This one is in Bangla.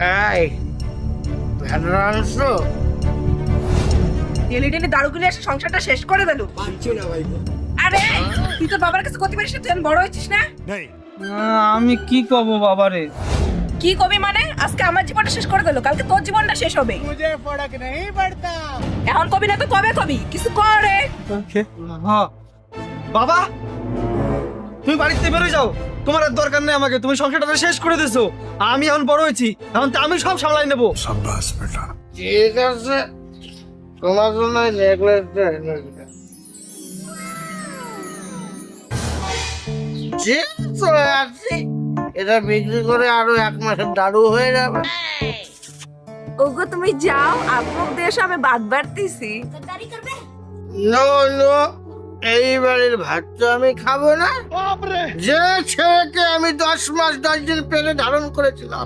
এই ভেড়া আনছো? টেনে টেনে দারুগুলি এসে সংসারটা শেষ করে দিল। পাচ্ছি না ভাই। আরে তুই তো বাবার কাছে কত পারিস, তুই এখন বড় হয়েছিস না? আমি কি কব বাবারে? কি কবি মানে? আজকে আমার জীবনটা শেষ করে দিল, কালকে তোর জীবনটা শেষ হবে। মুঝে ফরক नहीं पड़ता। এখন কবি না তো কবে কবি? কিছু করে। হ্যাঁ বাবা, তুমি বাড়িতে বেরোয় যাও, তোমার আর দরকার নেই আমাকে, তুমি সংসারটা শেষ করে দিছো। আমি এখন বড় হয়েছি, এখন তো আমি সব সামলাই নেবো। ঠিক আছে, তোমার জন্য নেকলেসটা এনে দিলাম। যে চলে আসছি, এটা বিক্রি করে আরো 1 মাসের দারু হয়ে যাবে। ওগো তুমি যাও, আপনার দেশ আমি বাদ বাড়তেছি। নো নো, এই বাড়ির ভাত তো আমি খাবো না। যে ছেলেকে আমি 10 মাস 10 দিন পেলে ধারণ করেছিলাম,